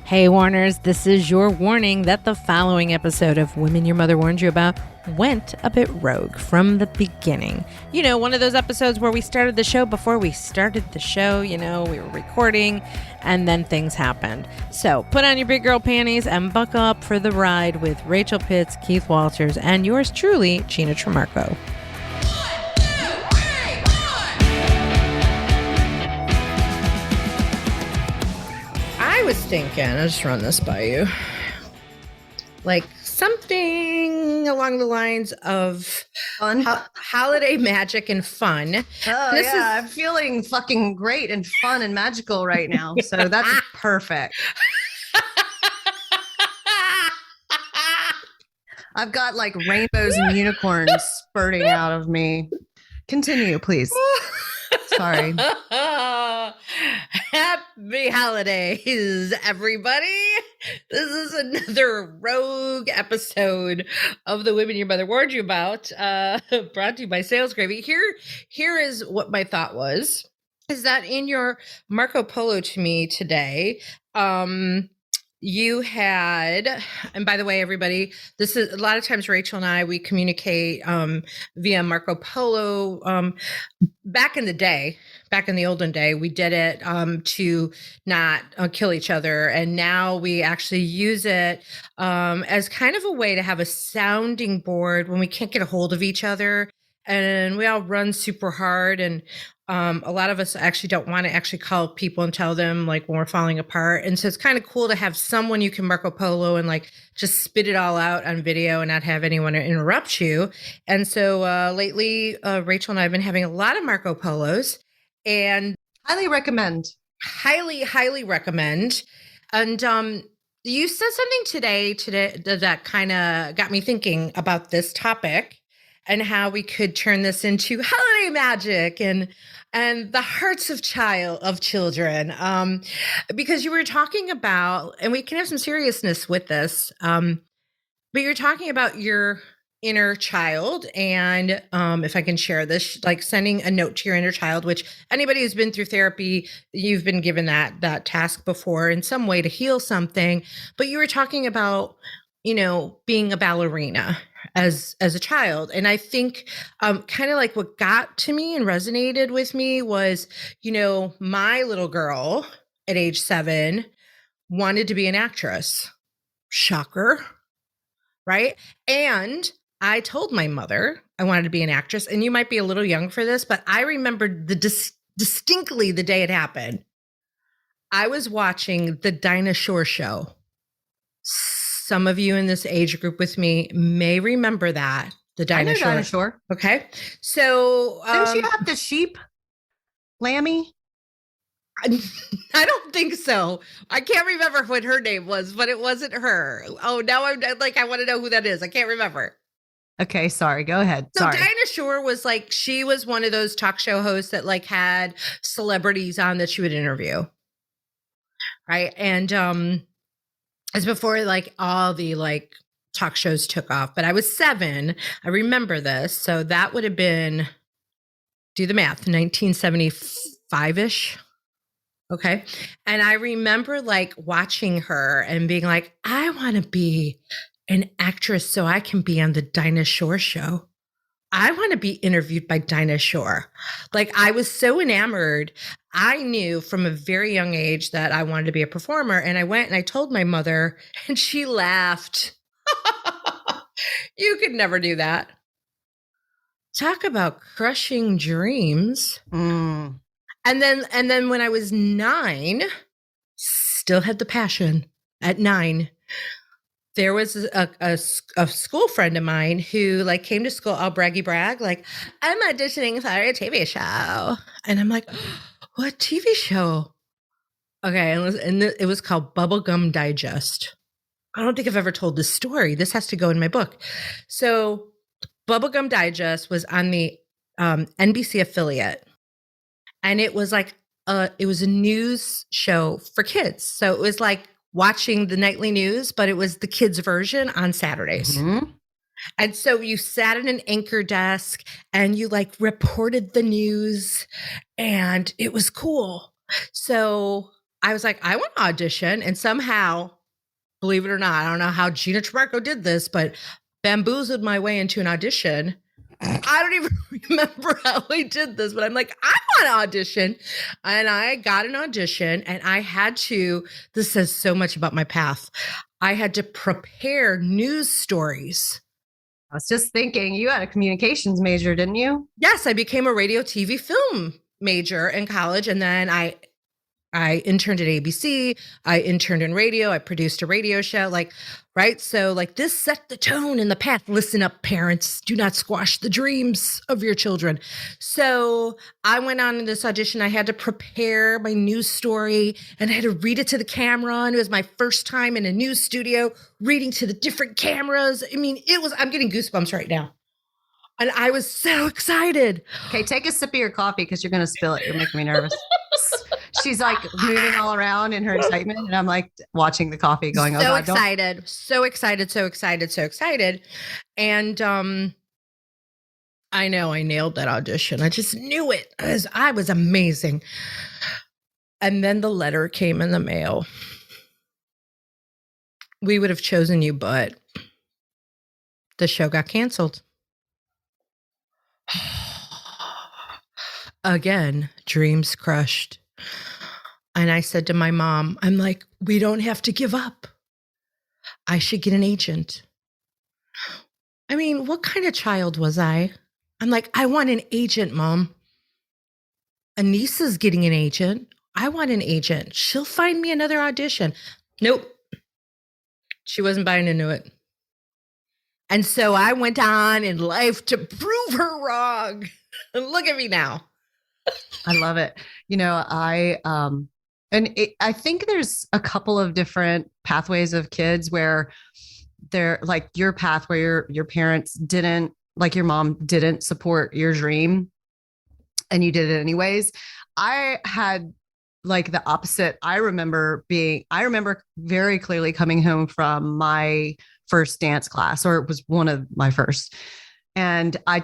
Hey, Warners, this is your warning that the following episode of Women Your Mother Warned You About went a bit rogue from the beginning. You know, one of those episodes where we started the show before we started the show, we were recording and then things happened. So put on your big girl panties and buckle up for the ride with Rachel Pitts, Keith Walters, and yours truly, Gina Tremarco. I was thinking, I'll just run this by you, like something along the lines of fun, holiday magic and fun. I'm feeling fucking great and fun and magical right now. So that's perfect. I've got like rainbows and unicorns spurting out of me. Continue, please. Sorry. Happy holidays, everybody. This is another rogue episode of the Women Your Mother Warned You About, brought to you by Sales Gravy. Here is what my thought was, is that in your Marco Polo to me today, you had, and by the way, everybody, this is a lot of times Rachel and I, we communicate via Marco Polo. Back in the olden day, we did it to not kill each other. And now we actually use it as kind of a way to have a sounding board when we can't get a hold of each other. And we all run super hard. And a lot of us actually don't want to actually call people and tell them like when we're falling apart. And so it's kind of cool to have someone you can Marco Polo and like just spit it all out on video and not have anyone interrupt you. And so lately, Rachel and I have been having a lot of Marco Polos, and highly recommend. Highly recommend. And you said something today that kind of got me thinking about this topic and how we could turn this into holiday magic and the hearts of children. Because you were talking about, and we can have some seriousness with this, but you're talking about your inner child. And if I can share this, like sending a note to your inner child, which anybody who's been through therapy, you've been given that task before in some way to heal something. But you were talking about, being a ballerina as a child. And I think kind of like what got to me and resonated with me was, my little girl at age 7 wanted to be an actress. Shocker, right? And I told my mother I wanted to be an actress. And you might be a little young for this, but I remember distinctly the day it happened. I was watching the Dinah Shore show. Some of you in this age group with me may remember that. The Dinah Shore. Dinah Shore. Okay. So didn't she have the sheep? Lammy? I don't think so. I can't remember what her name was, but it wasn't her. Oh, now I'm like, I want to know who that is. I can't remember. Okay, sorry. Go ahead. So sorry. Dinah Shore was like, she was one of those talk show hosts that like had celebrities on that she would interview. Right. And it's before like all the like talk shows took off, but I was 7. I remember this. So that would have been, do the math, 1975-ish. Okay. And I remember like watching her and being like, I want to be an actress so I can be on the Dinah Shore show. I want to be interviewed by Dinah Shore. Like I was so enamored. I knew from a very young age that I wanted to be a performer. And I went and I told my mother and she laughed. You could never do that. Talk about crushing dreams. Mm. And then when I was 9, still had the passion at 9. There was a school friend of mine who like came to school all braggy brag, like, I'm auditioning for a TV show. And I'm like, what TV show? Okay. And it was called Bubblegum Digest. I don't think I've ever told this story. This has to go in my book. So Bubblegum Digest was on the NBC affiliate. And it was like, it was a news show for kids. So it was like watching the nightly news, but it was the kids' version on Saturdays. Mm-hmm. And so you sat at an anchor desk and you like reported the news and it was cool. So I was like, I want to audition. And somehow, believe it or not, I don't know how Gina Tremarco did this, but bamboozled my way into an audition. I don't even remember how I did this, but I'm like, I want to audition. And I got an audition and I had to, this says so much about my path. I had to prepare news stories. I was just thinking, you had a communications major, didn't you? Yes, I became a radio, TV, film major in college. And then I interned at ABC. I interned in radio. I produced a radio show. Like, right. So, like, this set the tone and the path. Listen up, parents. Do not squash the dreams of your children. So, I went on in this audition. I had to prepare my news story and I had to read it to the camera. And it was my first time in a news studio reading to the different cameras. I mean, I'm getting goosebumps right now. And I was so excited. Okay, take a sip of your coffee because you're going to spill it. You're making me nervous. She's like moving all around in her excitement. And I'm like watching the coffee going, so excited, so excited, so excited, so excited. And I know I nailed that audition. I just knew it. I was amazing. And then the letter came in the mail. We would have chosen you, but the show got canceled. Again, dreams crushed. And I said to my mom, I'm like, we don't have to give up. I should get an agent. I mean, what kind of child was I? I'm like, I want an agent, Mom. Anissa's getting an agent. I want an agent. She'll find me another audition. Nope. She wasn't buying into it. And so I went on in life to prove her wrong. And look at me now. I love it. You know, I think there's a couple of different pathways of kids where they're like your path where your parents didn't, like your mom didn't support your dream and you did it anyways. I had like the opposite. I remember very clearly coming home from my first dance class, or it was one of my first. And I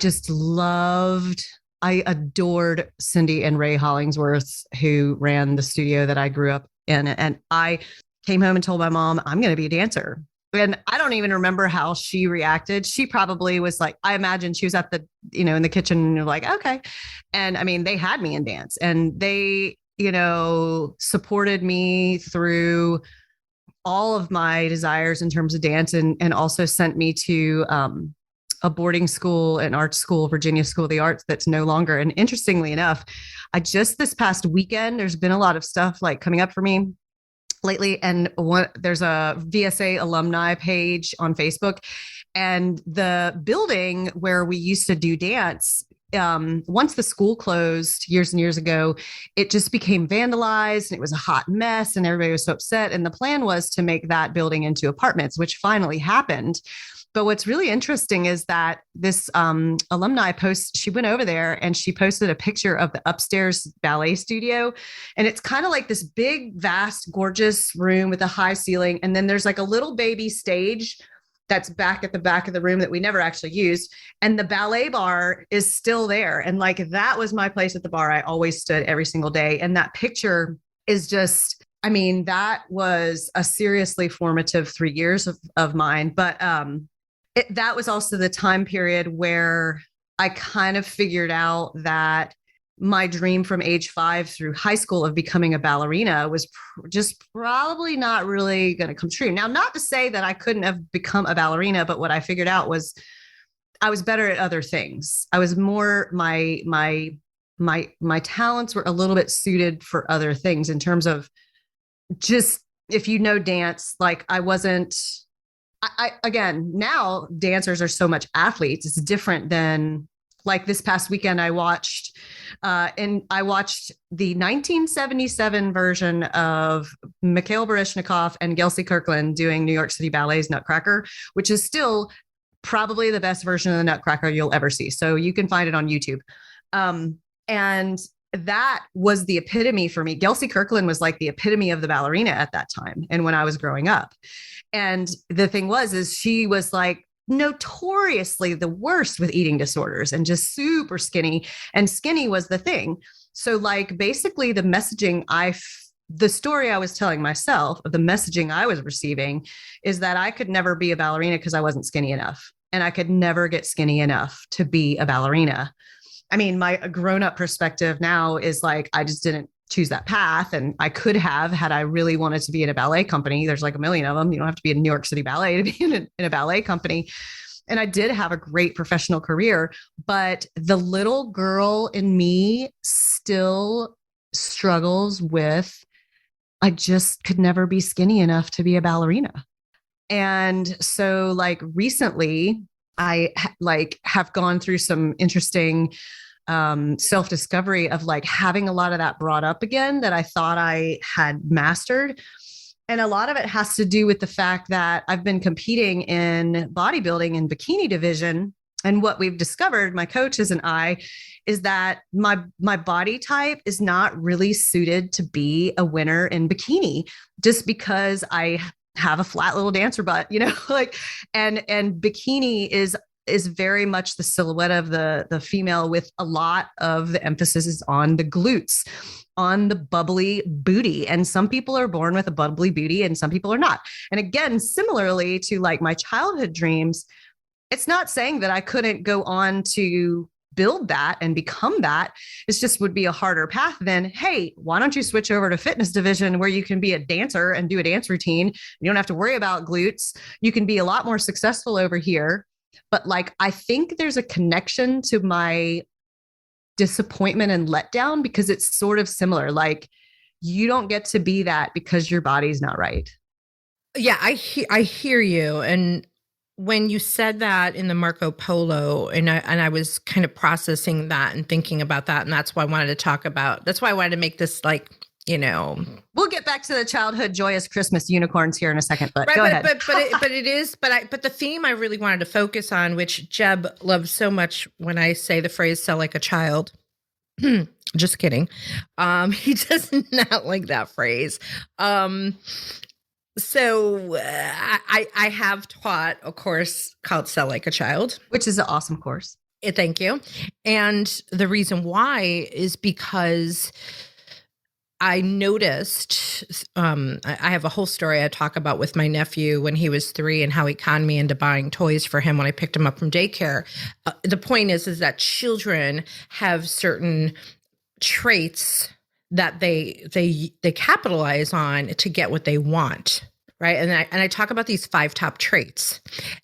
adored Cindy and Ray Hollingsworth, who ran the studio that I grew up in. And I came home and told my mom, I'm going to be a dancer. And I don't even remember how she reacted. She probably was like, I imagine she was at the, in the kitchen and like, okay. And I mean, they had me in dance and they, supported me through all of my desires in terms of dance and also sent me to, a boarding school, an art school, Virginia School of the Arts that's no longer. And interestingly enough, this past weekend, there's been a lot of stuff like coming up for me lately. And there's a VSA alumni page on Facebook, and the building where we used to do dance, once the school closed years and years ago, it just became vandalized and it was a hot mess and everybody was so upset. And the plan was to make that building into apartments, which finally happened. But what's really interesting is that this alumni she went over there and she posted a picture of the upstairs ballet studio. And it's kind of like this big, vast, gorgeous room with a high ceiling. And then there's like a little baby stage that's back at the back of the room that we never actually used. And the ballet bar is still there. And like, that was my place at the bar. I always stood every single day. And that picture is just, I mean, that was a seriously formative 3 years of mine. But that was also the time period where I kind of figured out that my dream from age 5 through high school of becoming a ballerina was just probably not really going to come true. Now, not to say that I couldn't have become a ballerina, but what I figured out was I was better at other things. I was more, my talents were a little bit suited for other things in terms of just, if you know dance, like again, now dancers are so much athletes. It's different than like this past weekend. I watched the 1977 version of Mikhail Baryshnikov and Gelsey Kirkland doing New York City Ballet's Nutcracker, which is still probably the best version of the Nutcracker you'll ever see. So you can find it on YouTube. And that was the epitome for me. Gelsey Kirkland was like the epitome of the ballerina at that time. And when I was growing up, and the thing is she was like notoriously the worst with eating disorders and just super skinny, and skinny was the thing. So like basically the messaging I the story I was telling myself, of the messaging I was receiving, is that I could never be a ballerina because I wasn't skinny enough. And I could never get skinny enough to be a ballerina. I mean, my grown up perspective now is like, I just didn't choose that path. And I could have, had I really wanted to be in a ballet company. There's like a million of them. You don't have to be in New York City Ballet to be in a ballet company. And I did have a great professional career, but the little girl in me still struggles with, I just could never be skinny enough to be a ballerina. And so like recently I like have gone through some interesting self-discovery of like having a lot of that brought up again that I thought I had mastered. And a lot of it has to do with the fact that I've been competing in bodybuilding and bikini division. And what we've discovered, my coaches and I, is that my body type is not really suited to be a winner in bikini, just because I have a flat little dancer butt, like, and bikini is very much the silhouette of the female, with a lot of the emphasis is on the glutes, on the bubbly booty. And some people are born with a bubbly booty and some people are not. And again, similarly to like my childhood dreams, it's not saying that I couldn't go on to build that and become that. It's just would be a harder path than, hey, why don't you switch over to fitness division where you can be a dancer and do a dance routine? You don't have to worry about glutes. You can be a lot more successful over here. But like, I think there's a connection to my disappointment and letdown, because it's sort of similar. Like, you don't get to be that because your body's not right. Yeah, I hear you. And when you said that in the Marco Polo, and I was kind of processing that and thinking about that, and that's why I wanted to talk about. That's why I wanted to make this like, we'll get back to the childhood joyous Christmas unicorns here in a second, but right, go ahead. But the theme I really wanted to focus on, which Jeb loves so much when I say the phrase "sell like a child." Just kidding. He does not like that phrase. So I have taught a course called Sell Like a Child, which is an awesome course. Thank you. And the reason why is because I noticed, I have a whole story I talk about with my nephew when he was 3 and how he conned me into buying toys for him when I picked him up from daycare. The point is that children have certain traits that they capitalize on to get what they want. Right. And I talk about these 5 top traits.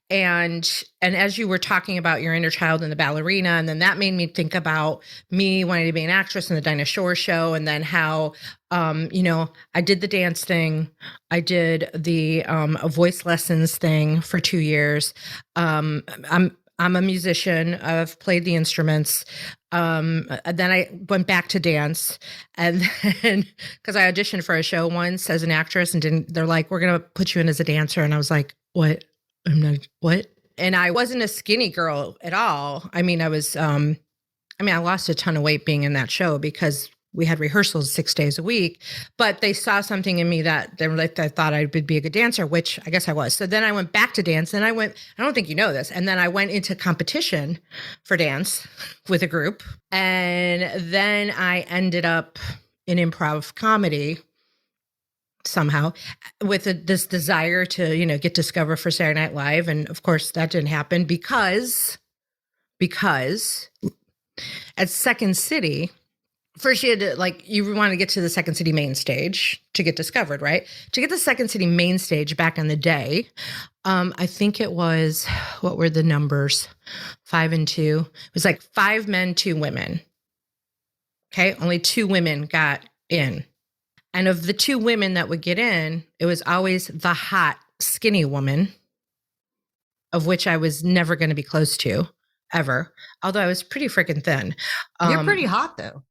And as you were talking about your inner child and the ballerina, and then that made me think about me wanting to be an actress in the Dinah Shore show. And then how, I did the dance thing. I did the voice lessons thing for 2 years. I'm a musician. I've played the instruments. Then I went back to dance, and then because I auditioned for a show once as an actress, and they're like, "We're gonna put you in as a dancer," and I was like, "What? I'm not what?" And I wasn't a skinny girl at all. I mean, I was. I lost a ton of weight being in that show because we had rehearsals 6 days a week, but they saw something in me that they thought I would be a good dancer, which I guess I was. So then I went back to dance, and I don't think you know this. And then I went into competition for dance with a group. And then I ended up in improv comedy somehow with this desire to, get discovered for Saturday Night Live. And of course that didn't happen because at Second City, first, you had to, you want to get to the Second City main stage to get discovered, right? To get the Second City main stage back in the day, I think it was, what were the numbers? 5 and 2. It was like 5 men, 2 women. Okay, only 2 women got in. And of the 2 women that would get in, it was always the hot, skinny woman, of which I was never going to be close to, ever. Although I was pretty freaking thin. You're pretty hot, though.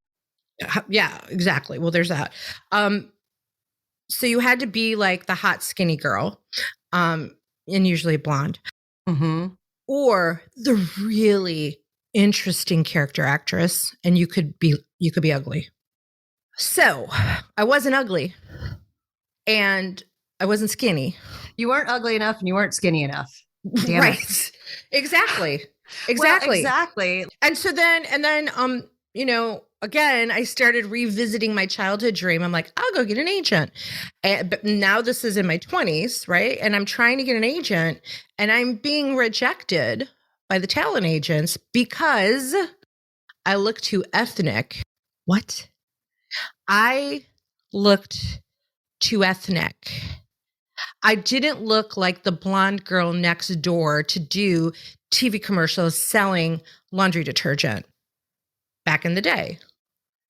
Yeah, exactly. Well, there's that. So you had to be like the hot, skinny girl, and usually blonde, or the really interesting character actress, and you could be ugly. So I wasn't ugly, and I wasn't skinny. You weren't ugly enough, and you weren't skinny enough. Damn right? It. Exactly. Well, exactly. And then, again, I started revisiting my childhood dream. I'm like, I'll go get an agent. But now this is in my 20s, right? And I'm trying to get an agent and I'm being rejected by the talent agents because I look too ethnic. What? I looked too ethnic. I didn't look like the blonde girl next door to do TV commercials selling laundry detergent back in the day.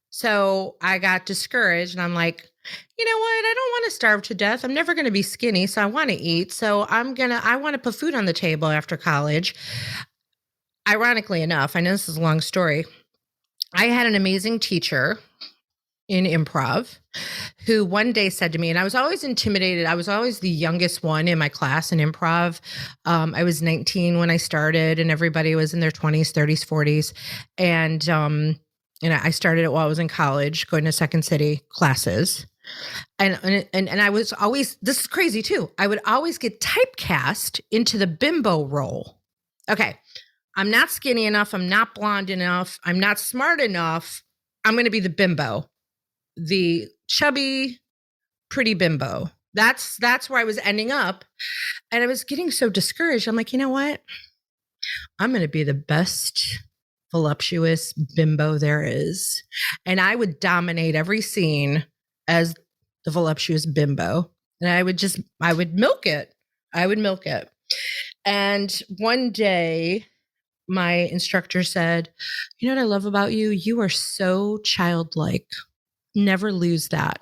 So I got discouraged and I'm like, you know what? I don't want to starve to death. I'm never going to be skinny. So I want to eat. So I want to put food on the table after college. Ironically enough, I know this is a long story. I had an amazing teacher in improv who one day said to me, and I was always intimidated. I was always the youngest one in my class in improv. I was 19 when I started and everybody was in their 20s, 30s, 40s. And, I started it while I was in college, going to Second City classes. And I was always, this is crazy too. I would always get typecast into the bimbo role. Okay. I'm not skinny enough. I'm not blonde enough. I'm not smart enough. I'm going to be the bimbo, the chubby, pretty bimbo. That's where I was ending up. And I was getting so discouraged. I'm like, you know what? I'm going to be the best voluptuous bimbo there is. And I would dominate every scene as the voluptuous bimbo. And I would milk it. I would milk it. And one day my instructor said, you know what I love about you? You are so childlike. Never lose that.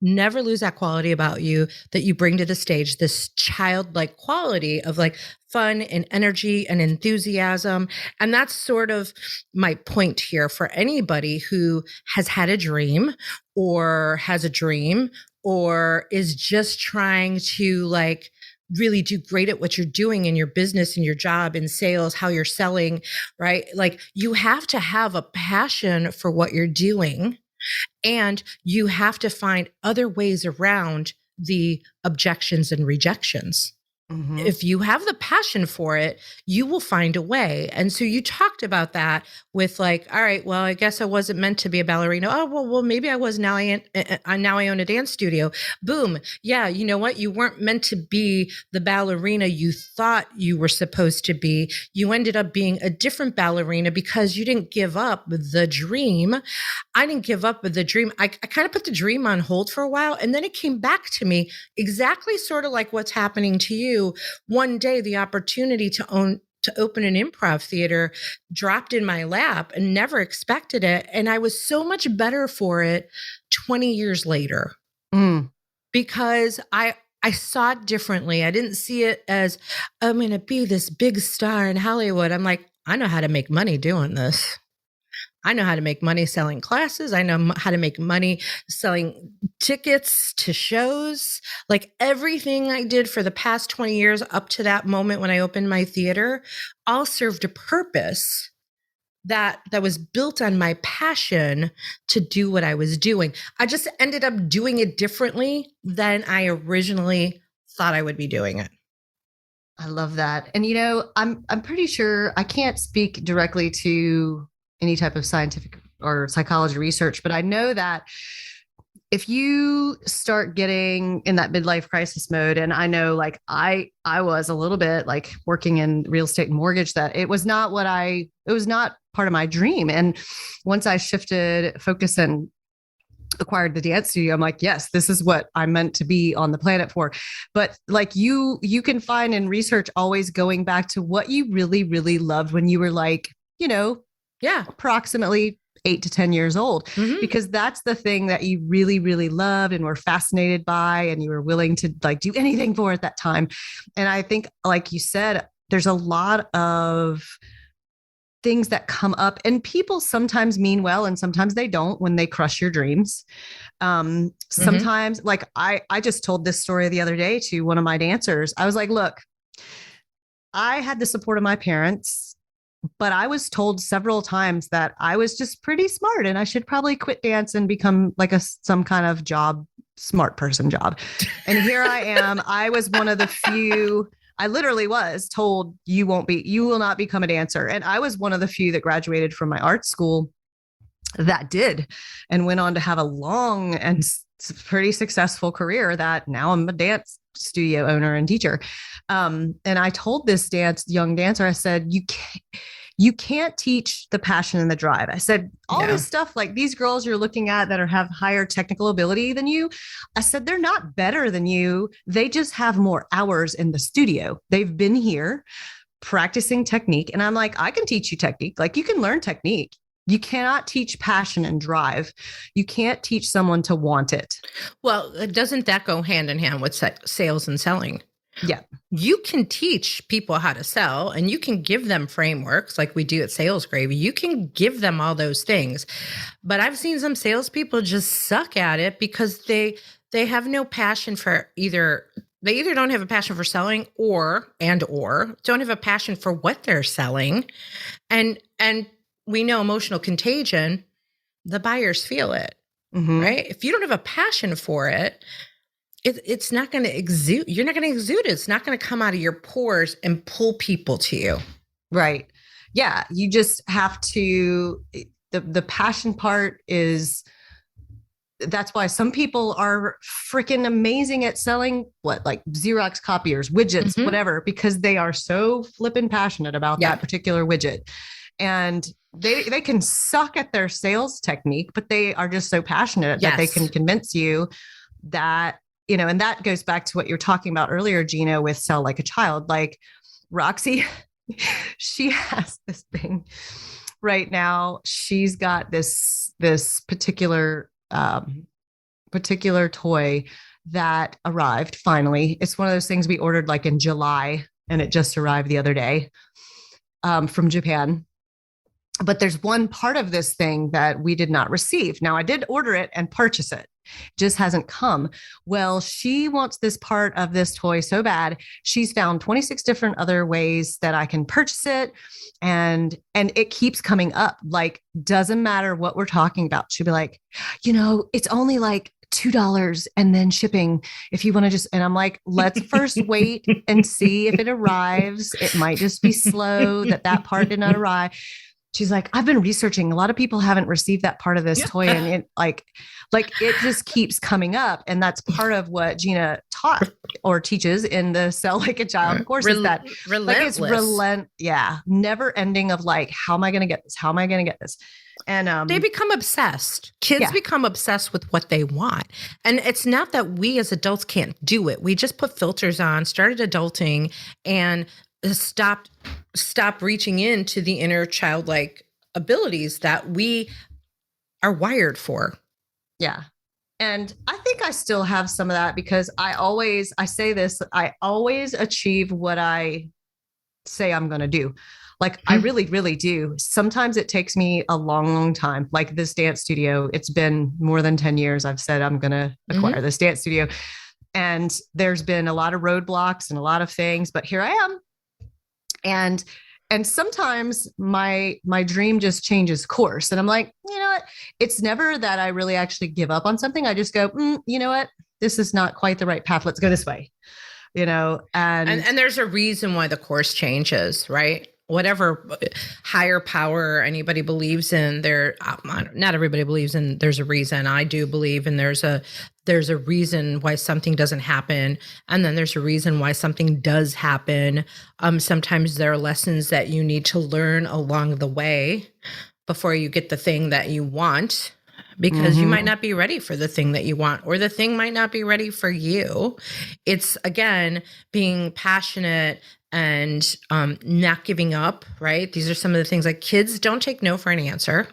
Never lose that quality about you that you bring to the stage, this childlike quality of like fun and energy and enthusiasm. And that's sort of my point here for anybody who has had a dream or has a dream or is just trying to like really do great at what you're doing in your business and your job in sales, how you're selling, right? Like you have to have a passion for what you're doing. And you have to find other ways around the objections and rejections. Mm-hmm. If you have the passion for it, you will find a way. And so you talked about that with like, all right, well, I guess I wasn't meant to be a ballerina. Oh, well, maybe I was. Now I own a dance studio. Boom. Yeah. You know what? You weren't meant to be the ballerina you thought you were supposed to be. You ended up being a different ballerina because you didn't give up the dream. I didn't give up with the dream. I kind of put the dream on hold for a while and then it came back to me exactly sort of like what's happening to you. One day, the opportunity to open an improv theater dropped in my lap and never expected it. And I was so much better for it 20 years later because I saw it differently. I didn't see it as I'm going to be this big star in Hollywood. I'm like, I know how to make money doing this. I know how to make money selling classes. I know how to make money selling tickets to shows. Like everything I did for the past 20 years up to that moment when I opened my theater all served a purpose that was built on my passion to do what I was doing. I just ended up doing it differently than I originally thought I would be doing it. I love that. And I'm pretty sure I can't speak directly to any type of scientific or psychology research, but I know that if you start getting in that midlife crisis mode, and I know like I was a little bit like working in real estate and mortgage, that it was not part of my dream. And once I shifted focus and acquired the dance studio, I'm like, yes, this is what I'm meant to be on the planet for. But like you can find in research always going back to what you really, really loved when you were like, approximately 8 to 10 years old, because that's the thing that you really, really loved and were fascinated by, and you were willing to like do anything for at that time. And I think, like you said, there's a lot of things that come up, and people sometimes mean well, and sometimes they don't when they crush your dreams. Sometimes, like I just told this story the other day to one of my dancers. I was like, look, I had the support of my parents, but I was told several times that I was just pretty smart and I should probably quit dance and become like some kind of smart person job. And here I am. I was one of the few, I literally was told you will not become a dancer. And I was one of the few that graduated from my art school that did and went on to have a long and pretty successful career that now I'm a dance studio owner and teacher. And I told this young dancer, I said, you can't teach the passion and the drive. I said, all this stuff, like these girls you're looking at that have higher technical ability than you, I said, they're not better than you. They just have more hours in the studio. They've been here practicing technique. And I'm like, I can teach you technique. Like you can learn technique. You cannot teach passion and drive. You can't teach someone to want it. Well, doesn't that go hand in hand with sales and selling? Yeah. You can teach people how to sell and you can give them frameworks like we do at Sales Gravy. You can give them all those things. But I've seen some salespeople just suck at it because they have no passion for they either don't have a passion for selling or don't have a passion for what they're selling. And we know emotional contagion, the buyers feel it, right? If you don't have a passion for it, it's not going to exude. You're not going to exude it. It's not going to come out of your pores and pull people to you. Right. Yeah. You just have to, the passion part is, that's why some people are freaking amazing at selling like Xerox copiers, widgets, whatever, because they are so flippin' passionate about that particular widget. And they can suck at their sales technique, but they are just so passionate that they can convince you that, and that goes back to what you're talking about earlier, Gina, with Sell Like a Child. Like Roxy, she has this thing right now. She's got this particular toy that arrived finally. It's one of those things we ordered like in July and it just arrived the other day from Japan. But there's one part of this thing that we did not receive. Now I did order it and purchase it. Just hasn't come. Well, she wants this part of this toy so bad. She's found 26 different other ways that I can purchase it. And it keeps coming up. Like, doesn't matter what we're talking about. She'll be like, it's only like $2 and then shipping if you want to just, and I'm like, let's first wait and see if it arrives. It might just be slow that part did not arrive. She's like, I've been researching. A lot of people haven't received that part of this toy. And it like it just keeps coming up. And that's part of what Gina taught or teaches in the Sell Like a Child course is that relentless. Like it's never ending of like, how am I going to get this? How am I going to get this? And they become obsessed. Kids become obsessed with what they want. And it's not that we as adults can't do it. We just put filters on, started adulting, and stop reaching into the inner childlike abilities that we are wired for. Yeah. And I think I still have some of that because I always achieve what I say I'm going to do. Like I really, really do. Sometimes it takes me a long, long time. Like this dance studio, it's been more than 10 years. I've said I'm going to acquire this dance studio. And there's been a lot of roadblocks and a lot of things, but here I am. And sometimes my dream just changes course. And I'm like, you know what? It's never that I really actually give up on something. I just go, you know what? This is not quite the right path. Let's go this way, and there's a reason why the course changes, right? Whatever higher power anybody believes in, not everybody believes in, there's a reason. I do believe, and there's a reason why something doesn't happen. And then there's a reason why something does happen. Sometimes there are lessons that you need to learn along the way before you get the thing that you want, because you might not be ready for the thing that you want, or the thing might not be ready for you. It's, again, being passionate and not giving up, right? These are some of the things, like kids don't take no for an answer.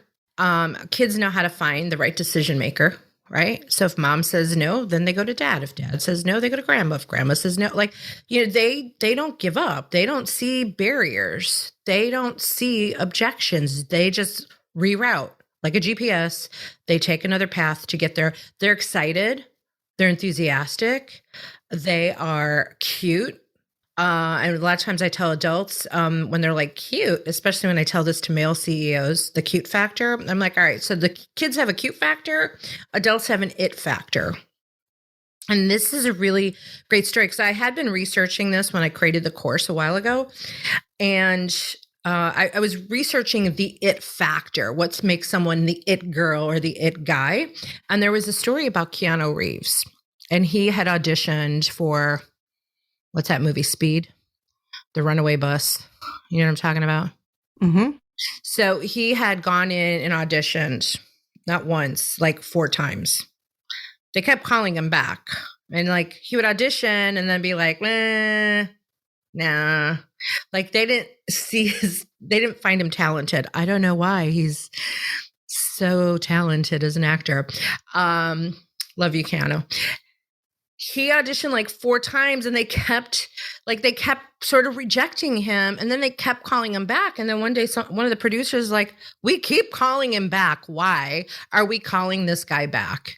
Kids know how to find the right decision maker, right? So if mom says no, then they go to dad. If dad says no, they go to grandma. If grandma says no, they don't give up. They don't see barriers. They don't see objections. They just reroute like a GPS. They take another path to get there. They're excited. They're enthusiastic. They are cute. And a lot of times I tell adults when they're like cute, especially when I tell this to male CEOs, the cute factor, I'm like, all right, so the kids have a cute factor, adults have an it factor. And this is a really great story because I had been researching this when I created the course a while ago. And I was researching the it factor, what makes someone the it girl or the it guy. And there was a story about Keanu Reeves. And he had auditioned for, what's that movie, Speed? The runaway bus. You know what I'm talking about? Mm-hmm. So he had gone in and auditioned, not once, like 4 times. They kept calling him back. And like he would audition and then be like, nah. Like they didn't find him talented. I don't know why. He's so talented as an actor. Love you, Keanu. He auditioned like 4 times and they kept sort of rejecting him. And then they kept calling him back. And then one day, one of the producers was like, we keep calling him back. Why are we calling this guy back?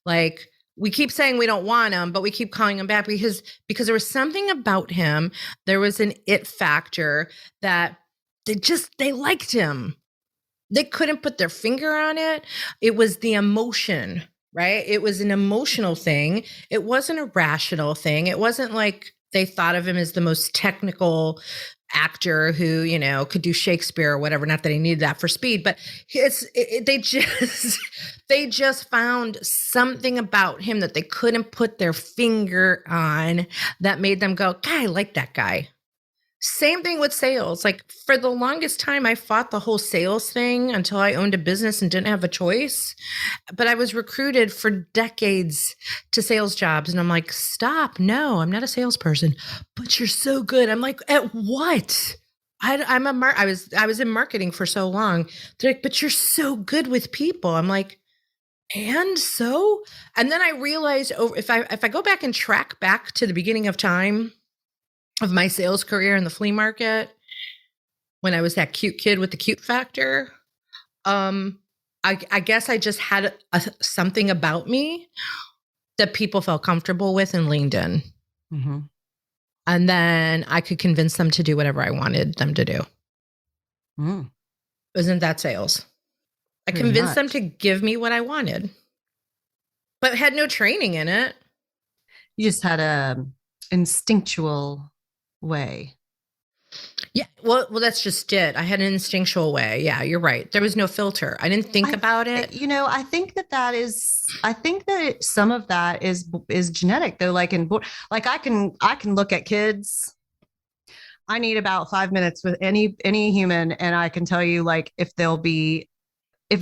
Like, we keep saying we don't want him, but we keep calling him back because there was something about him. There was an it factor that they liked him. They couldn't put their finger on it. It was the emotion, right? It was an emotional thing. It wasn't a rational thing. It wasn't like they thought of him as the most technical actor who, you know, could do Shakespeare or whatever. Not that he needed that for Speed, but they just found something about him that they couldn't put their finger on that made them go, God, I like that guy. Same thing with sales. Like for the longest time, I fought the whole sales thing until I owned a business and didn't have a choice. But I was recruited for decades to sales jobs. And I'm like, stop. No, I'm not a salesperson, but you're so good. I'm like, at what? I was in marketing for so long. They're like, but you're so good with people. I'm like, and so? And then I realized if I go back and track back to the beginning of time, of my sales career in the flea market, when I was that cute kid with the cute factor, I guess I just had something about me that people felt comfortable with and leaned in. Mm-hmm. And then I could convince them to do whatever I wanted them to do. Mm. Isn't that sales? I Pretty convinced them much. to give me what I wanted, but had no training in it. You just had a instinctual way. Yeah, well, that's just it. I had an instinctual way. Yeah, you're right. There was no filter. I didn't think about it. You know, I think that some of that is genetic though. Like like I can look at kids. I need about 5 minutes with any human, and I can tell you like if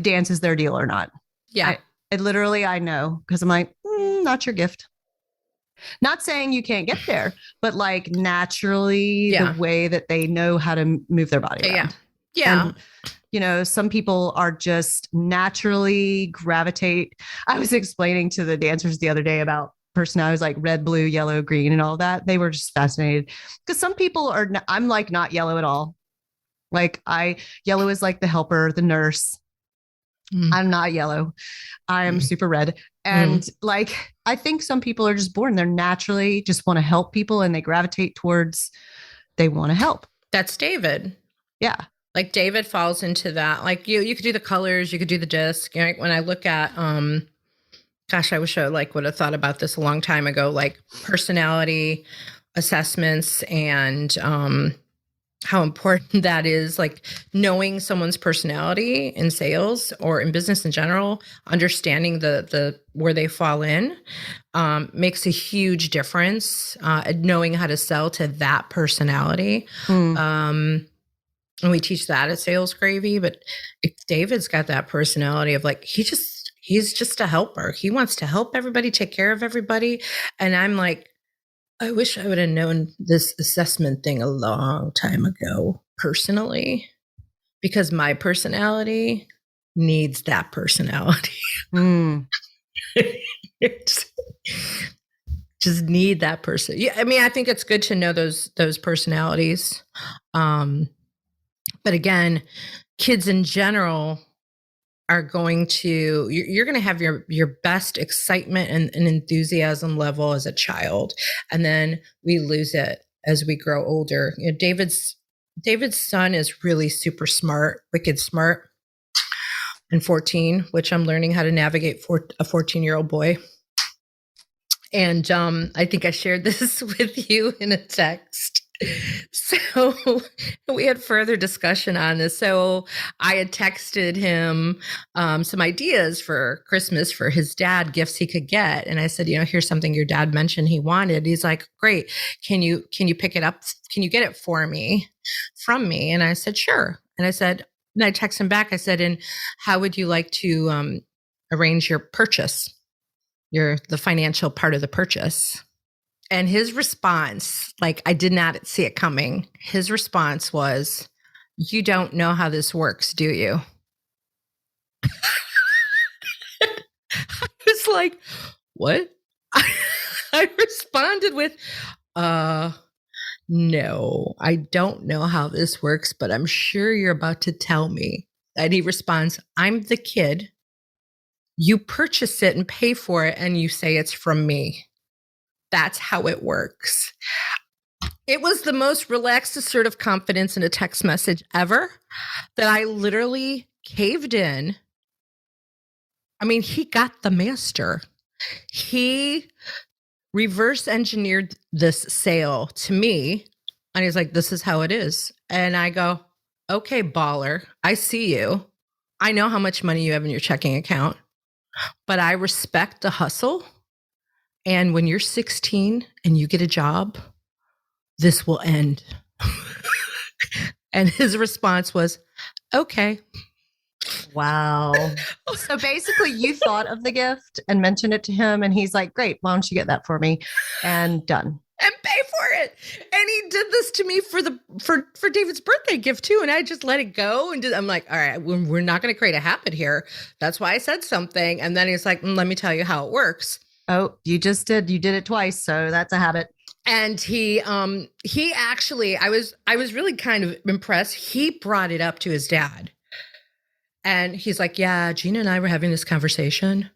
dance is their deal or not. Yeah. I know because I'm like, not your gift. Not saying you can't get there, but like naturally the way that they know how to move their body around. Yeah. And, you know, some people are just naturally gravitate. I was explaining to the dancers the other day about personalities like red, blue, yellow, green, and all that. They were just fascinated because some people are, I'm like not yellow at all. Like yellow is like the helper, the nurse. I'm not yellow. I am super red. And like, I think some people are just born. They're naturally just want to help people and they gravitate towards, they want to help. That's David. Yeah. Like David falls into that. Like you could do the colors, you could do the disc. You know, when I look at, gosh, I wish I would have thought about this a long time ago, like personality assessments and, how important that is, like knowing someone's personality in sales or in business in general, understanding the where they fall in, makes a huge difference. Knowing how to sell to that personality. And we teach that at Sales Gravy, but David's got that personality of like, he's just a helper. He wants to help everybody, take care of everybody. And I'm like, I wish I would have known this assessment thing a long time ago, personally, because my personality needs that personality. Just need that person. Yeah, I mean, I think it's good to know those personalities. But again, kids in general are going to, you're going to have your best excitement and enthusiasm level as a child. And then we lose it as we grow older. You know, David's son is really super smart, wicked smart, and 14, which I'm learning how to navigate for a 14-year-old boy. And I think I shared this with you in a text. So we had further discussion on this. So I had texted him some ideas for Christmas for his dad gifts he could get, and I said, here's something your dad mentioned he wanted. He's like, great. Can you pick it up? Can you get it for me from me? And I said, sure. And I texted him back. I said, and how would you like to arrange your purchase, the financial part of the purchase? And his response, like I did not see it coming. His response was, you don't know how this works, do you? I was like, what? I responded with, no, I don't know how this works, but I'm sure you're about to tell me. And he responds, I'm the kid. You purchase it and pay for it, and you say it's from me. That's how it works. It was the most relaxed, assertive confidence in a text message ever that I literally caved in. I mean, he got the master. He reverse engineered this sale to me. And he's like, this is how it is. And I go, okay, baller, I see you. I know how much money you have in your checking account, but I respect the hustle. And when you're 16 and you get a job, this will end. And his response was, okay. Wow. So basically, you thought of the gift and mentioned it to him, and he's like, great, why don't you get that for me? And done. And pay for it. And he did this to me for David's birthday gift too. And I just let it go. And I'm like, all right, we're not going to create a habit here. That's why I said something. And then he's like, let me tell you how it works. Oh, you did it twice. So that's a habit. And he actually, I was really kind of impressed. He brought it up to his dad. And he's like, yeah, Gina and I were having this conversation.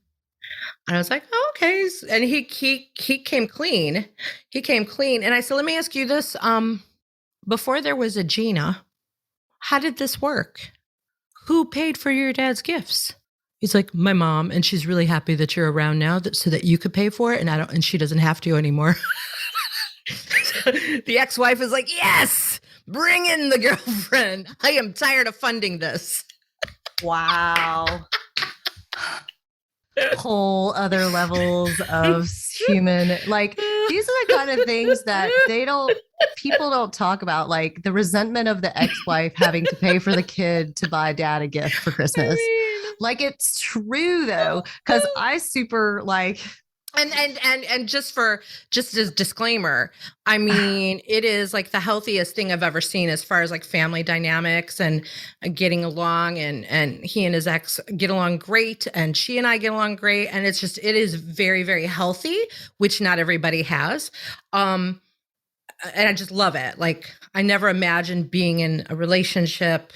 And I was like, oh, okay. And he came clean. He came clean. And I said, let me ask you this. Before there was a Gina, how did this work? Who paid for your dad's gifts? He's like, my mom, and she's really happy that you're around now so that you could pay for it. And she doesn't have to anymore. The ex-wife is like, yes, bring in the girlfriend. I am tired of funding this. Wow. Whole other levels of human, like these are the kind of things that people don't talk about, like the resentment of the ex-wife having to pay for the kid to buy dad a gift for Christmas. Like it's true though, because I super like. And just as disclaimer, I mean, it is like the healthiest thing I've ever seen as far as like family dynamics and getting along, and he and his ex get along great, and she and I get along great, and it is very, very healthy, which not everybody has. And I just love it. Like I never imagined being in a relationship,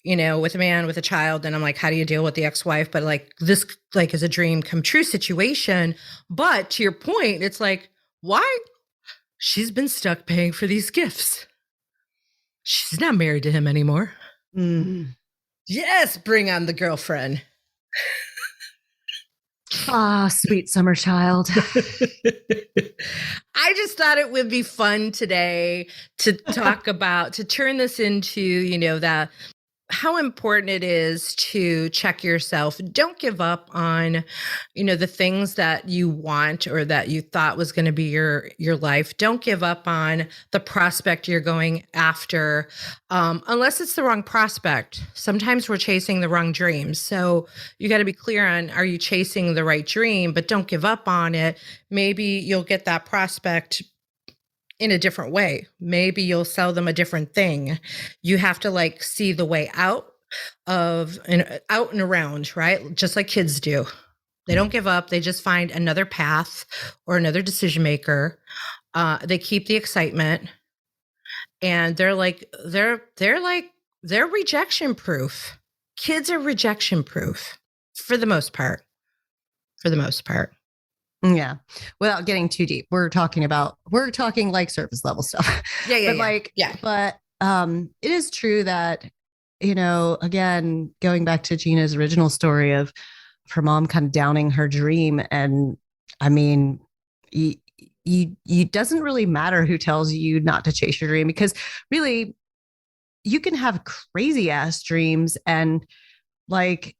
with a man, with a child. And I'm like, how do you deal with the ex-wife? But like this, like is a dream come true situation. But to your point, it's like, why? She's been stuck paying for these gifts. She's not married to him anymore. Yes, bring on the girlfriend. Ah, sweet summer child. I just thought it would be fun today to talk about, to turn this into, that how important it is to check yourself. Don't give up on, the things that you want or that you thought was going to be your life. Don't give up on the prospect you're going after, unless it's the wrong prospect. Sometimes we're chasing the wrong dreams. So you got to be clear on, are you chasing the right dream? But don't give up on it. Maybe you'll get that prospect in a different way. Maybe you'll sell them a different thing. You have to like see the way out and around, right? Just like kids do. They don't give up. They just find another path or another decision maker. They keep the excitement, and they're rejection proof. Kids are rejection proof for the most part. Yeah. Without getting too deep, we're talking like surface level stuff. But it is true that, again, going back to Gina's original story of her mom kind of downing her dream. And I mean, you doesn't really matter who tells you not to chase your dream, because really you can have crazy ass dreams. And like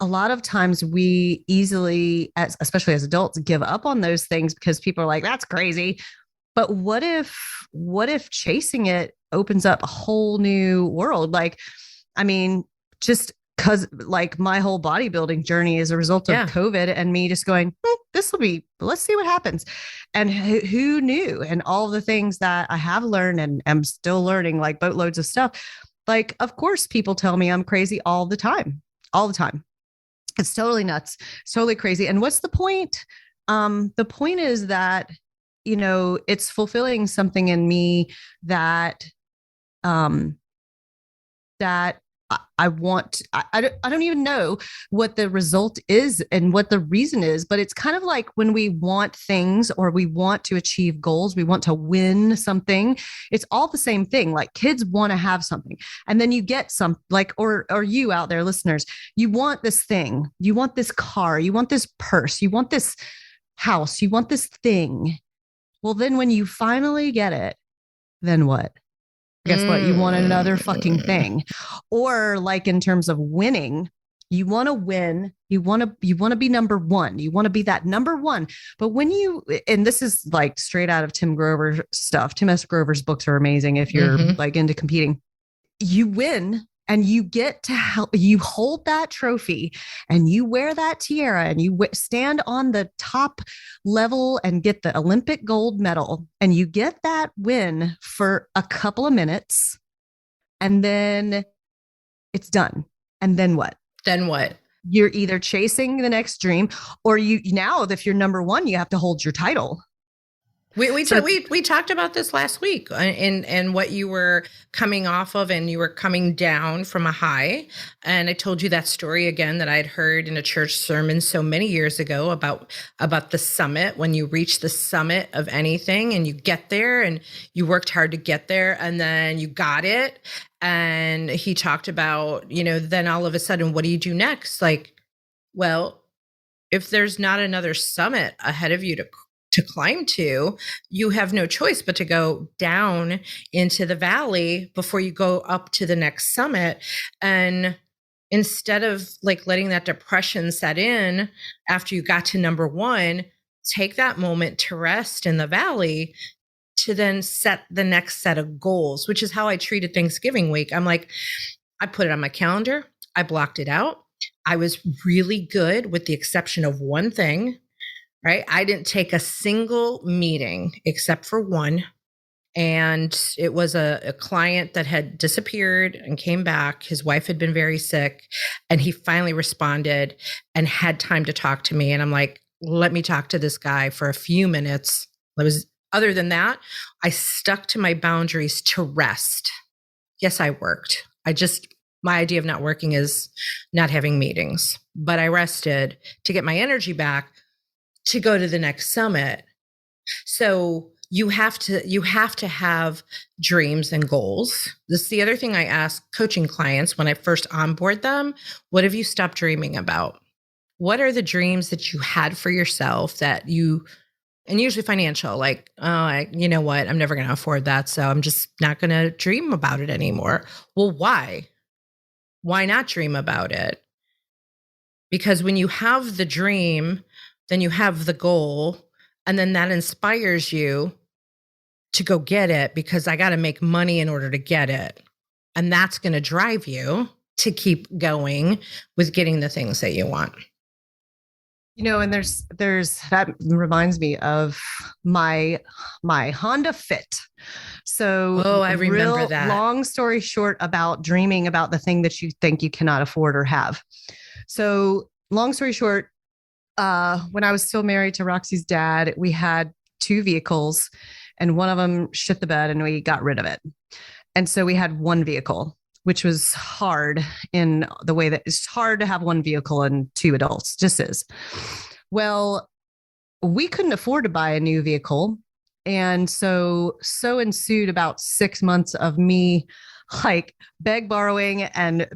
a lot of times we easily, especially as adults, give up on those things because people are like, that's crazy. But what if chasing it opens up a whole new world? Like, I mean, just because like my whole bodybuilding journey is a result of Yeah. COVID and me just going, this will be, let's see what happens. And who knew? And all the things that I have learned and am still learning, like boatloads of stuff. Like, of course, people tell me I'm crazy all the time, all the time. It's totally nuts. It's totally crazy. And what's the point? The point is that, it's fulfilling something in me that, um, that I want. I don't even know what the result is and what the reason is, but it's kind of like when we want things or we want to achieve goals, we want to win something. It's all the same thing. Like kids want to have something, and then you get some, like, or you out there, listeners, you want this thing, you want this car, you want this purse, you want this house, you want this thing. Well, then when you finally get it, then what? Guess what? You want another fucking thing. Or like in terms of winning, you want to win, you want to be number one, you want to be that number one. But when you, and this is like straight out of Tim Grover stuff. Tim S. Grover's books are amazing if you're like into competing. You win and you get to help, you hold that trophy and you wear that tiara and you stand on the top level and get the Olympic gold medal, and you get that win for a couple of minutes and then it's done. And then what? Then what? You're either chasing the next dream, or you, now if you're number one, you have to hold your title. We talked about this last week, and what you were coming off of, and you were coming down from a high. And I told you that story again that I had heard in a church sermon so many years ago about the summit, when you reach the summit of anything and you get there and you worked hard to get there and then you got it. And he talked about, then all of a sudden, what do you do next? Like, well, if there's not another summit ahead of you to climb to, you have no choice but to go down into the valley before you go up to the next summit. And instead of like letting that depression set in after you got to number one, take that moment to rest in the valley to then set the next set of goals, which is how I treated Thanksgiving week. I'm like, I put it on my calendar. I blocked it out. I was really good, with the exception of one thing. Right? I didn't take a single meeting except for one. And it was a client that had disappeared and came back. His wife had been very sick, and he finally responded and had time to talk to me. And I'm like, let me talk to this guy for a few minutes. Other than that, I stuck to my boundaries to rest. Yes, I worked. My idea of not working is not having meetings, but I rested to get my energy back to go to the next summit. So you have to have dreams and goals. This is the other thing I ask coaching clients when I first onboard them. What have you stopped dreaming about? What are the dreams that you had for yourself that you, and usually financial, like, you know what, I'm never going to afford that, so I'm just not going to dream about it anymore. Well, why? Why not dream about it? Because when you have the dream, then you have the goal, and then that inspires you to go get it, because I got to make money in order to get it. And that's going to drive you to keep going with getting the things that you want. And there's that reminds me of my Honda Fit. So, I remember that. Long story short about dreaming about the thing that you think you cannot afford or have. So, long story short, when I was still married to Roxy's dad, we had two vehicles, and one of them shit the bed and we got rid of it. And so we had one vehicle, which was hard in the way that it's hard to have one vehicle and two adults, just is. Well, we couldn't afford to buy a new vehicle. And so ensued about 6 months of me like borrowing and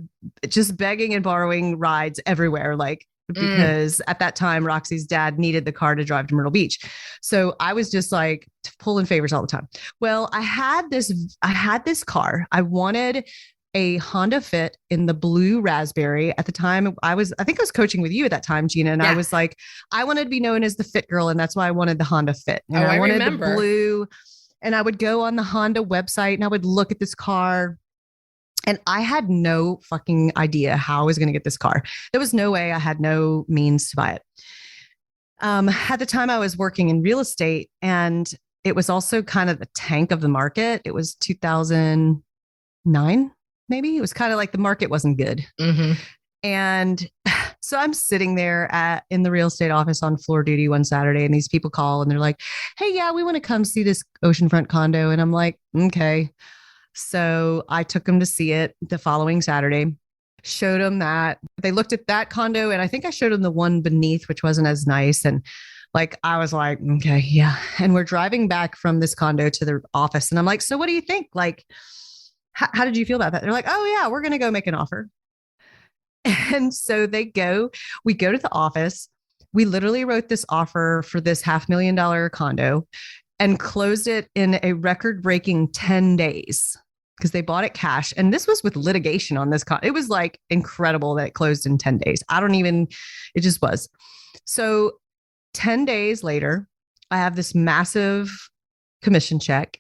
just begging and borrowing rides everywhere. Like, Mm. because at that time, Roxy's dad needed the car to drive to Myrtle Beach. So I was just like pulling favors all the time. Well, I had this car. I wanted a Honda Fit in the blue raspberry. At the time, I think I was coaching with you at that time, Gina. And I Yeah. was like, I wanted to be known as the Fit Girl. And that's why I wanted the Honda Fit. And Oh, I I wanted the remember. blue. And I would go on the Honda website and I would look at this car. And I had no fucking idea how I was going to get this car. There was no way. I had no means to buy it. At the time, I was working in real estate, and it was also kind of the tank of the market. It was 2009, maybe. It was kind of like the market wasn't good. Mm-hmm. And so I'm sitting there in the real estate office on floor duty one Saturday, and these people call and they're like, "Hey, yeah, we want to come see this oceanfront condo." And I'm like, "Okay." So I took them to see it the following Saturday, showed them that. They looked at that condo, and I think I showed them the one beneath, which wasn't as nice. And like, I was like, okay, yeah. And we're driving back from this condo to the office. And I'm like, so what do you think? Like, how did you feel about that? They're like, oh, yeah, we're going to go make an offer. And so we go to the office. We literally wrote this offer for this $500,000 condo and closed it in a record-breaking 10 days because they bought it cash. And this was with litigation on this. It was like incredible that it closed in 10 days. It just was. So 10 days later, I have this massive commission check.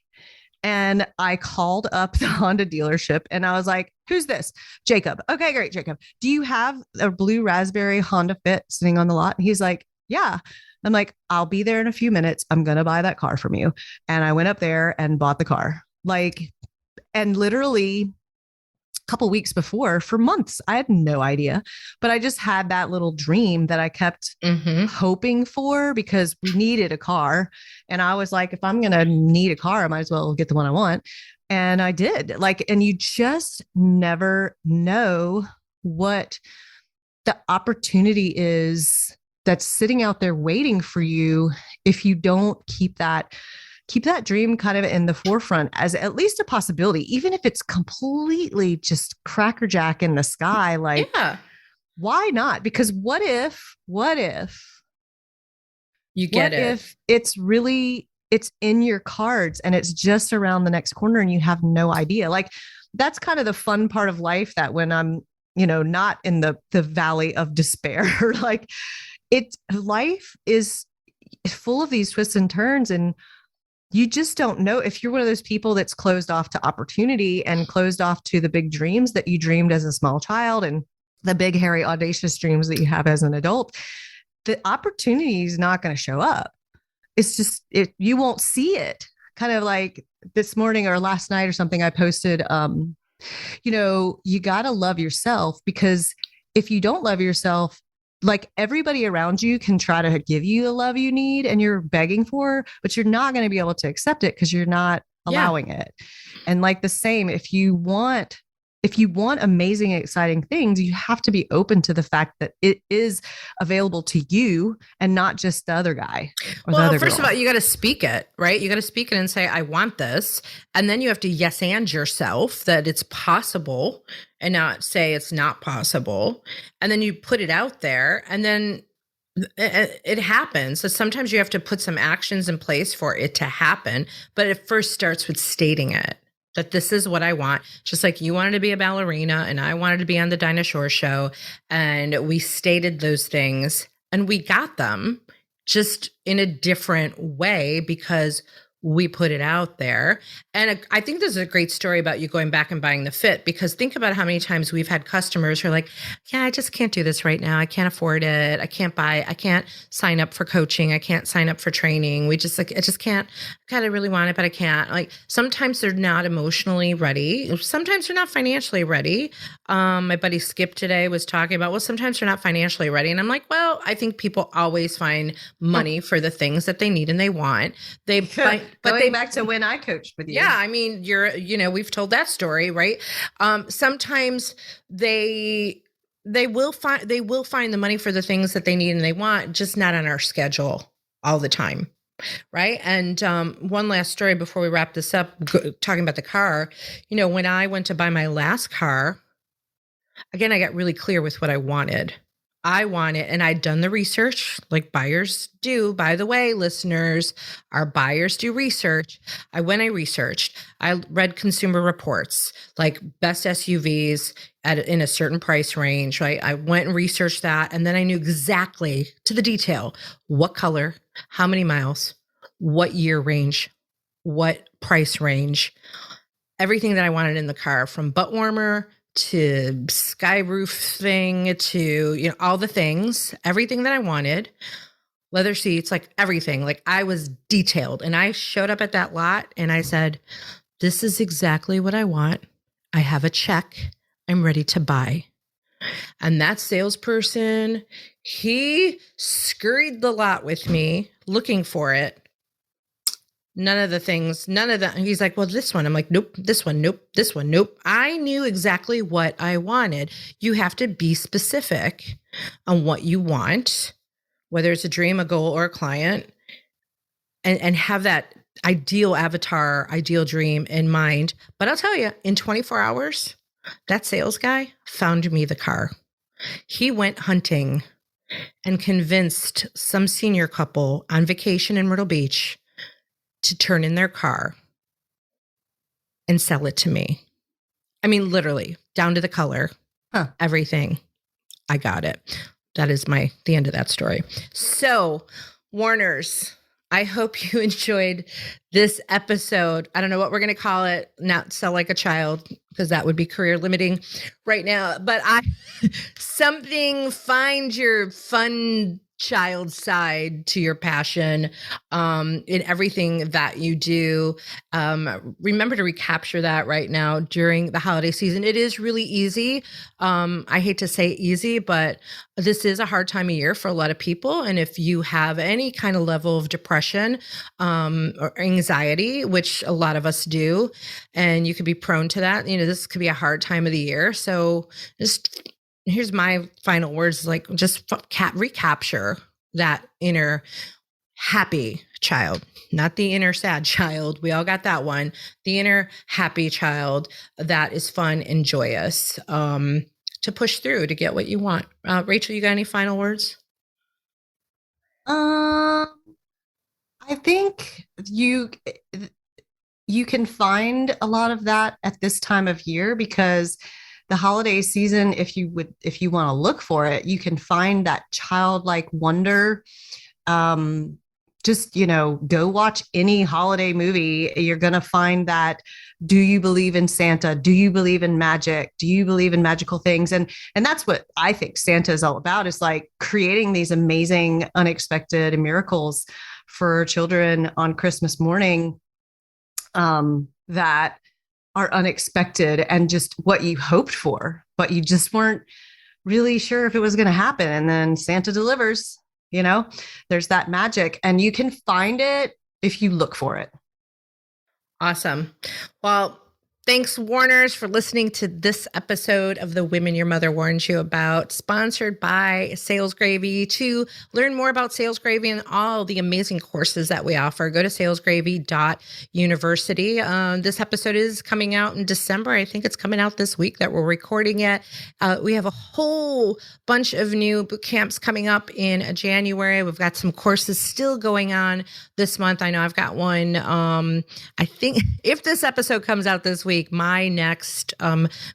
And I called up the Honda dealership and I was like, "Who's this?" "Jacob." "Okay, great, Jacob. Do you have a blue raspberry Honda Fit sitting on the lot?" And he's like, "Yeah." I'm like, "I'll be there in a few minutes. I'm going to buy that car from you." And I went up there and bought the car. And literally a couple weeks before, for months, I had no idea, but I just had that little dream that I kept hoping for because we needed a car. And I was like, if I'm going to need a car, I might as well get the one I want. And I did. And you just never know what the opportunity is that's sitting out there waiting for you if you don't keep that dream kind of in the forefront as at least a possibility, even if it's completely just crackerjack in the sky. Yeah. Why not? Because what if You get it. if it's in your cards and it's just around the next corner and you have no idea? That's kind of the fun part of life, that when I'm, not in the valley of despair, life is full of these twists and turns, and you just don't know if you're one of those people that's closed off to opportunity and closed off to the big dreams that you dreamed as a small child and the big, hairy, audacious dreams that you have as an adult. The opportunity is not going to show up. It's just, you won't see it. Kind of like this morning or last night or something, I posted, you got to love yourself, because if you don't love yourself, everybody around you can try to give you the love you need and you're begging for, but you're not going to be able to accept it because you're not allowing it. And the same, if you want amazing, exciting things, you have to be open to the fact that it is available to you and not just the other guy. Well, first of all, you got to speak it, right? You got to speak it and say, "I want this." And then you have to yes and yourself that it's possible and not say it's not possible. And then you put it out there and then it happens. So sometimes you have to put some actions in place for it to happen. But it first starts with stating it. That this is what I want. Just like you wanted to be a ballerina and I wanted to be on the Dinah Shore show. And we stated those things and we got them just in a different way because we put it out there. And I think this is a great story about you going back and buying the Fit, because think about how many times we've had customers who are like, "Yeah, I just can't do this right now. I can't afford it. I can't sign up for coaching. I can't sign up for training. I just can't. God, I really want it, but I can't." Sometimes they're not emotionally ready. Sometimes they're not financially ready. My buddy Skip today was talking about, well, sometimes they're not financially ready. And I'm like, well, I think people always find money for the things that they need and they want. Going back to when I coached with you. Yeah. I mean, we've told that story, right? Sometimes they will find the money for the things that they need and they want, just not on our schedule all the time. Right. And one last story before we wrap this up, talking about the car. When I went to buy my last car, again, I got really clear with what I wanted. I want it. And I'd done the research like buyers do. By the way, listeners, our buyers do research. I researched. I read consumer reports, like best SUVs in a certain price range, right? I went and researched that. And then I knew exactly to the detail what color, how many miles, what year range, what price range, everything that I wanted in the car, from butt warmer to sky roof thing to, all the things, everything that I wanted, leather seats, like everything. Like I was detailed. And I showed up at that lot and I said, this is exactly what I want. I have a check. I'm ready to buy. And that salesperson, he scurried the lot with me looking for it. None of that. He's like, well, this one. I'm like, nope, this one, nope, this one, nope. I knew exactly what I wanted. You have to be specific on what you want, whether it's a dream, a goal, or a client, and have that ideal avatar, ideal dream in mind. But I'll tell you, in 24 hours, that sales guy found me the car. He went hunting and convinced some senior couple on vacation in Myrtle Beach to turn in their car and sell it to me. I mean, literally down to the color, everything. I got it. That is the end of that story. So, Warners, I hope you enjoyed this episode. I don't know what we're going to call it. Not Sell Like a Child, because that would be career limiting right now. But find your fun child side to your passion in everything that you do. Remember to recapture that right now during the holiday season. It is really easy. I hate to say easy, but this is a hard time of year for a lot of people. And if you have any kind of level of depression or anxiety, which a lot of us do, and you could be prone to that, this could be a hard time of the year. So here's my final words, like just recapture that inner happy child, not the inner sad child. We all got that one. The inner happy child that is fun and joyous to push through to get what you want. Rachel, you got any final words? I think you can find a lot of that at this time of year, because the holiday season, if you want to look for it, you can find that childlike wonder. Just, go watch any holiday movie. You're going to find that. Do you believe in Santa? Do you believe in magic? Do you believe in magical things? And that's what I think Santa is all about, is like creating these amazing, unexpected miracles for children on Christmas morning, that are unexpected and just what you hoped for, but you just weren't really sure if it was going to happen. And then Santa delivers, there's that magic, and you can find it if you look for it. Awesome. Well, thanks, Warners, for listening to this episode of The Women Your Mother Warns You About, sponsored by Sales Gravy. To learn more about Sales Gravy and all the amazing courses that we offer, go to salesgravy.university. This episode is coming out in December. I think it's coming out this week that we're recording it. We have a whole bunch of new boot camps coming up in January. We've got some courses still going on this month. I know I've got one. I think if this episode comes out this week, my next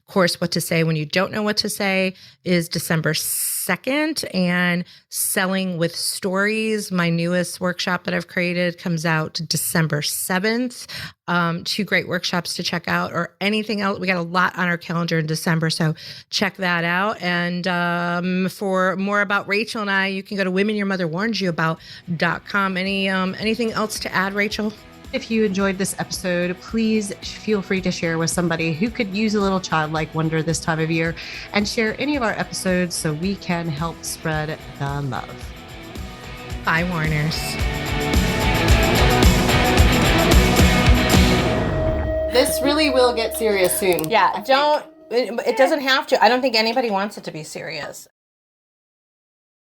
course, What to Say When You Don't Know What to Say, is December 2nd. And Selling with Stories, my newest workshop that I've created, comes out December 7th. Two great workshops to check out, or anything else. We got a lot on our calendar in December, so check that out. And for more about Rachel and I, you can go to womenyourmotherwarnsyouabout.com. Anything else to add, Rachel? If you enjoyed this episode, please feel free to share with somebody who could use a little childlike wonder this time of year, and share any of our episodes so we can help spread the love. Bye, Warners. This really will get serious soon. Yeah, it doesn't have to. I don't think anybody wants it to be serious.